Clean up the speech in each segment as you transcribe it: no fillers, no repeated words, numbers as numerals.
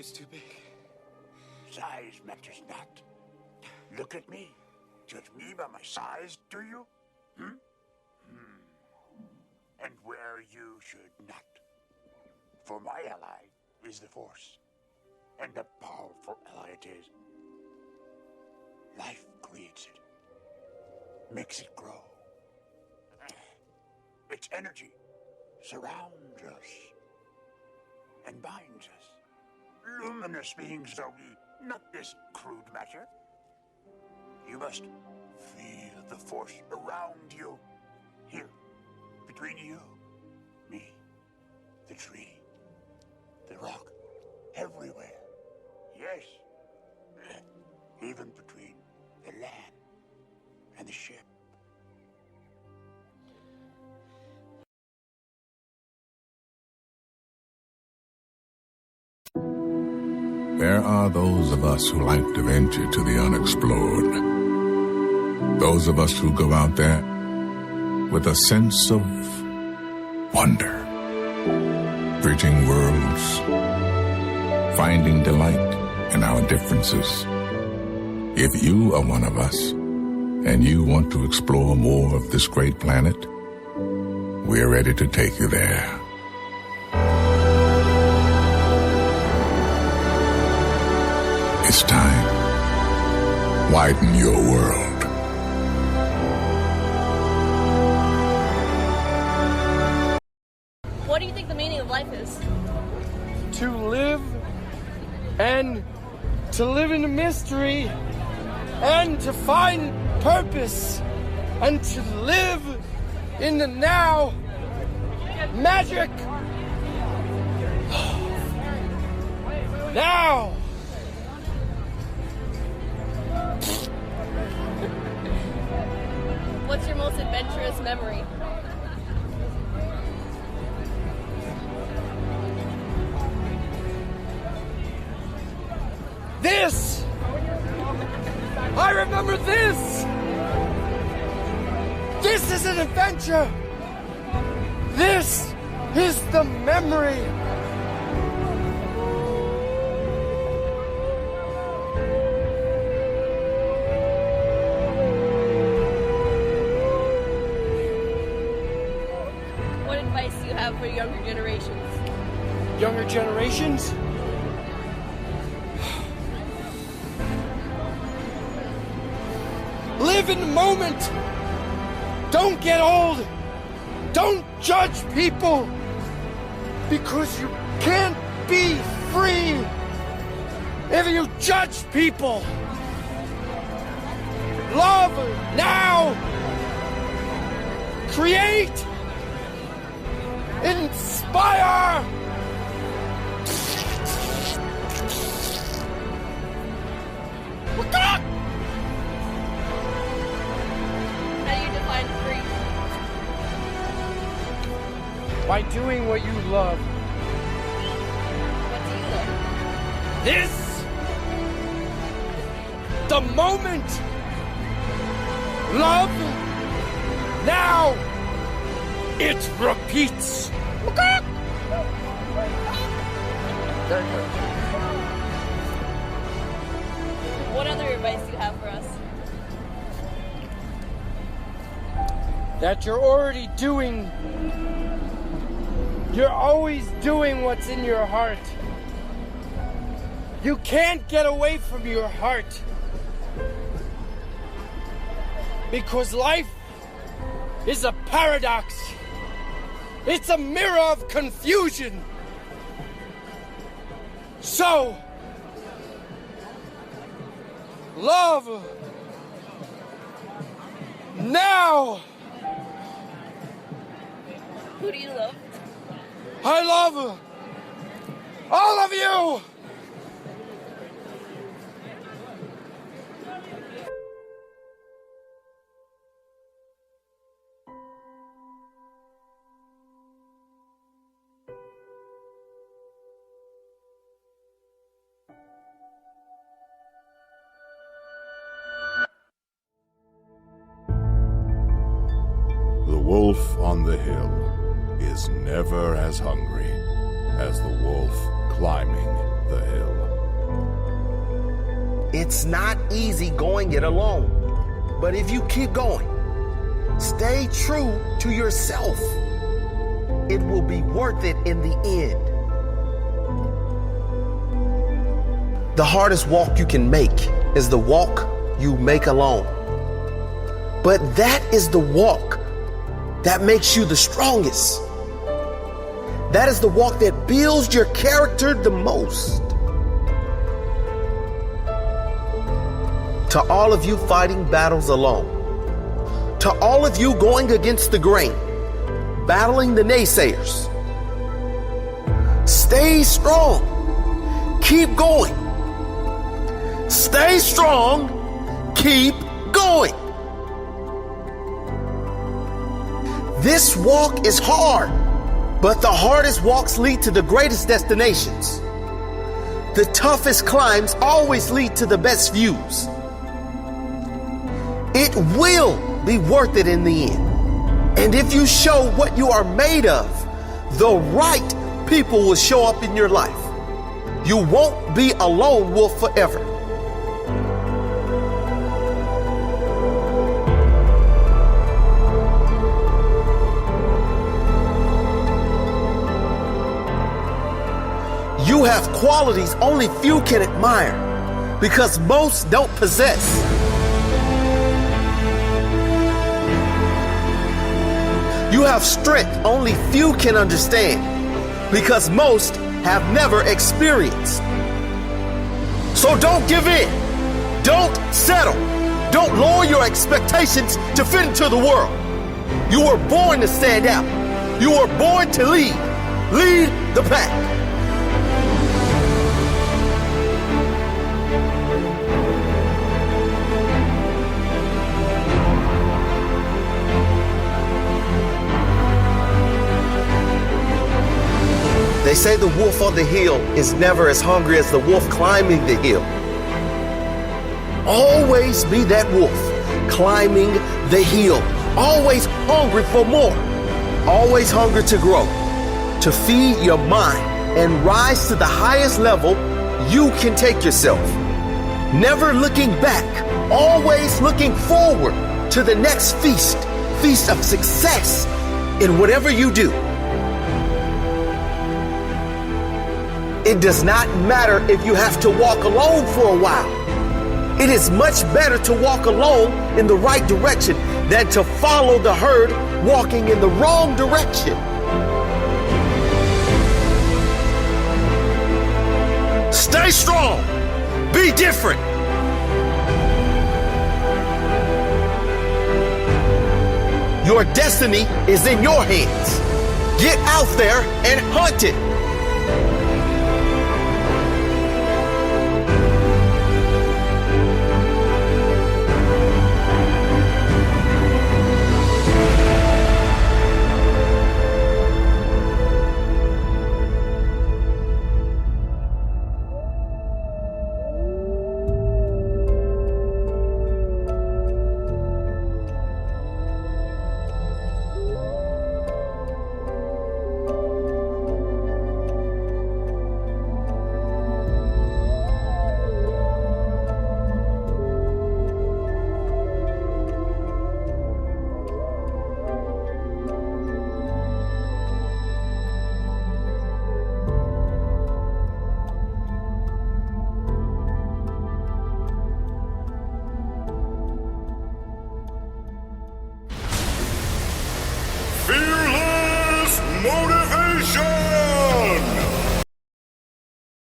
It's too big. Size matters not. Look at me. Judge me by my size, do you? And where you should not. For my ally is the Force. And a powerful ally it is. Life creates it. Makes it grow. Its energy surrounds us and binds us. Luminous beings are we, not this crude matter. You must feel the Force around you. Here, between you, me, the tree, the rock, everywhere. Yes, even between the land and the ship. There are those of us who like to venture to the unexplored. Those of us who go out there with a sense of wonder, bridging worlds, finding delight in our differences. If you are one of us and you want to explore more of this great planet, we're ready to take you there. It's time. Widen your world. What do you think the meaning of life is? To live and to live in a mystery and to find purpose and to live in the now. Magic. Now. What's your most adventurous memory? This! I remember this! This is an adventure! This is the memory! What advice do you have for younger generations? Younger generations? Live in the moment! Don't get old! Don't judge people! Because you can't be free if you judge people! Love now! Create! Inspire! How do you define free? By doing what you love. What do you love? This! The moment! Love! Now! It repeats! What other advice do you have for us? That you're already doing. You're always doing what's in your heart. You can't get away from your heart. Because life is a paradox. It's a mirror of confusion. So, love now. Who do you love? I love all of you. The wolf on the hill is never as hungry as the wolf climbing the hill. It's not easy going it alone. But if you keep going, stay true to yourself, it will be worth it in the end. The hardest walk you can make is the walk you make alone. But that is the walk that makes you the strongest. That is the walk that builds your character the most. To all of you fighting battles alone, to all of you going against the grain, battling the naysayers, stay strong. Keep going. Stay strong. Keep going. This walk is hard, but the hardest walks lead to the greatest destinations. The toughest climbs always lead to the best views. It will be worth it in the end. And if you show what you are made of, the right people will show up in your life. You won't be a lone wolf forever. You have qualities only few can admire because most don't possess. You have strength only few can understand because most have never experienced. So don't give in. Don't settle. Don't lower your expectations to fit into the world. You were born to stand out. You were born to lead. Lead the pack. They say the wolf on the hill is never as hungry as the wolf climbing the hill. Always be that wolf climbing the hill. Always hungry for more. Always hungry to grow, to feed your mind and rise to the highest level you can take yourself. Never looking back, always looking forward to the next feast of success in whatever you do. It does not matter if you have to walk alone for a while. It is much better to walk alone in the right direction than to follow the herd walking in the wrong direction. Stay strong. Be different. Your destiny is in your hands. Get out there and hunt it.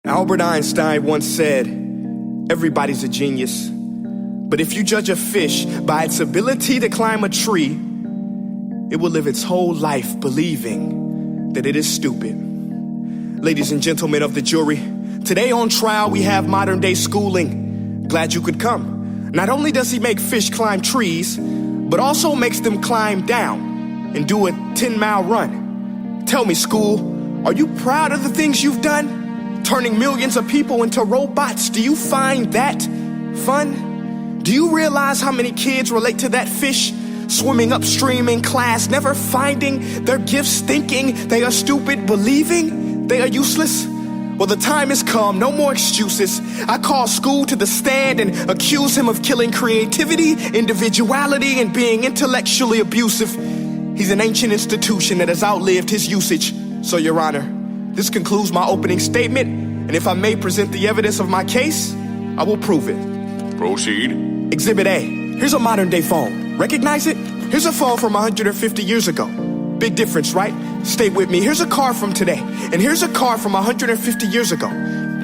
Albert Einstein once said, "Everybody's a genius, but if you judge a fish by its ability to climb a tree, it will live its whole life believing that it is stupid." Ladies and gentlemen of the jury, today on trial we have modern day schooling. Glad you could come. Not only does he make fish climb trees, but also makes them climb down and do a 10-mile run. Tell me, school, are you proud of the things you've done? Turning millions of people into robots, do you find that fun? Do you realize how many kids relate to that fish swimming upstream in class, never finding their gifts, thinking they are stupid, believing they are useless? Well, the time has come, no more excuses. I call school to the stand and accuse him of killing creativity, individuality, and being intellectually abusive. He's an ancient institution that has outlived his usage. So, Your Honor, this concludes my opening statement, and if I may present the evidence of my case, I will prove it. Proceed. Exhibit A. Here's a modern-day phone. Recognize it? Here's a phone from 150 years ago. Big difference, right? Stay with me. Here's a car from today, and here's a car from 150 years ago.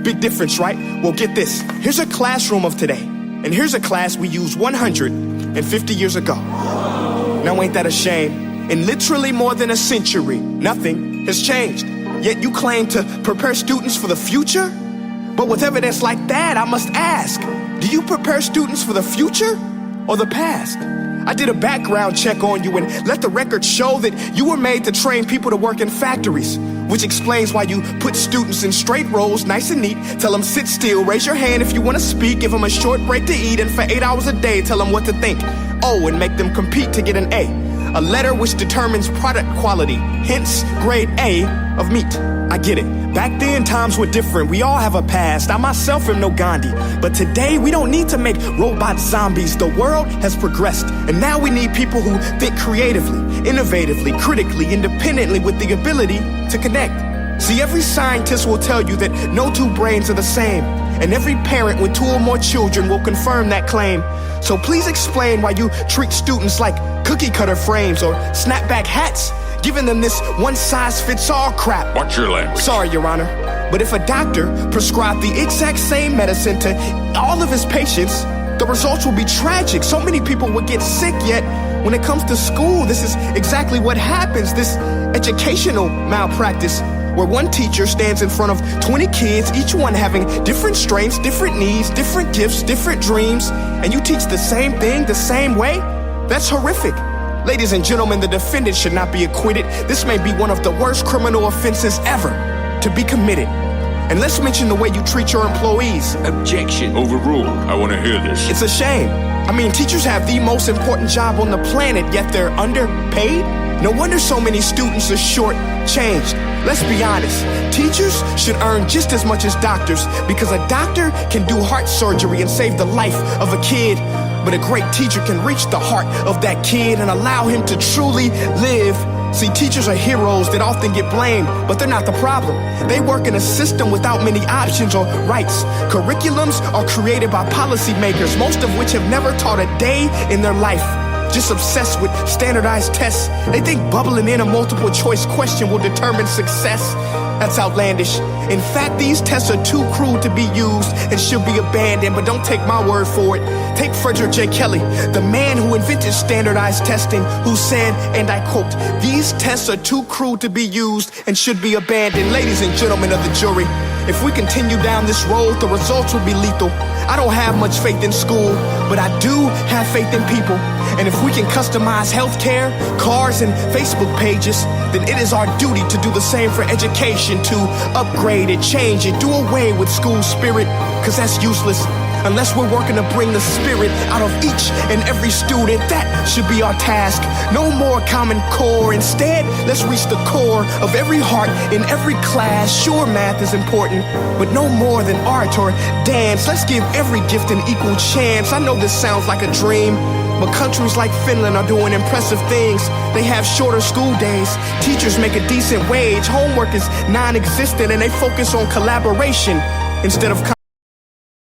Big difference, right? Well, get this. Here's a classroom of today, and here's a class we used 150 years ago. Now, ain't that a shame? In literally more than a century, nothing has changed. Yet you claim to prepare students for the future? But with evidence like that, I must ask, do you prepare students for the future or the past? I did a background check on you and let the record show that you were made to train people to work in factories, which explains why you put students in straight rows, nice and neat, tell them sit still, raise your hand if you want to speak, give them a short break to eat, and for 8 hours a day, tell them what to think. Oh, and make them compete to get an A letter which determines product quality, hence grade A of meat. I get it. Back then, times were different. We all have a past. I myself am no Gandhi. But today, we don't need to make robot zombies. The world has progressed. And now we need people who think creatively, innovatively, critically, independently, with the ability to connect. See, every scientist will tell you that no two brains are the same. And every parent with 2 or more children will confirm that claim. So please explain why you treat students like cookie cutter frames or snapback hats, giving them this one-size-fits-all crap. Watch your language. Sorry, Your Honor, but if a doctor prescribed the exact same medicine to all of his patients, the results will be tragic. So many people would get sick, yet when it comes to school, this is exactly what happens, this educational malpractice, where one teacher stands in front of 20 kids, each one having different strengths, different needs, different gifts, different dreams, and you teach the same thing the same way? That's horrific. Ladies and gentlemen, the defendant should not be acquitted. This may be one of the worst criminal offenses ever to be committed. And let's mention the way you treat your employees. Objection. Overruled. I want to hear this. It's a shame. I mean, teachers have the most important job on the planet, yet they're underpaid? No wonder so many students are short-changed. Let's be honest. Teachers should earn just as much as doctors, because a doctor can do heart surgery and save the life of a kid. But a great teacher can reach the heart of that kid and allow him to truly live. See, teachers are heroes that often get blamed, but they're not the problem. They work in a system without many options or rights. Curriculums are created by policymakers, most of which have never taught a day in their life. Just obsessed with standardized tests. They think bubbling in a multiple choice question will determine success. That's outlandish. In fact, these tests are too cruel to be used and should be abandoned, but don't take my word for it. Take Frederick J. Kelly, the man who invented standardized testing, who said, and I quote, "These tests are too cruel to be used and should be abandoned." Ladies and gentlemen of the jury, if we continue down this road, the results will be lethal. I don't have much faith in school, but I do have faith in people. And if we can customize healthcare, cars, and Facebook pages, then it is our duty to do the same for education, to upgrade it, change it, do away with school spirit, because that's useless. Unless we're working to bring the spirit out of each and every student, that should be our task. No more Common Core. Instead, let's reach the core of every heart in every class. Sure, math is important, but no more than art or dance. Let's give every gift an equal chance. I know this sounds like a dream, but countries like Finland are doing impressive things. They have shorter school days. Teachers make a decent wage. Homework is non-existent, and they focus on collaboration instead of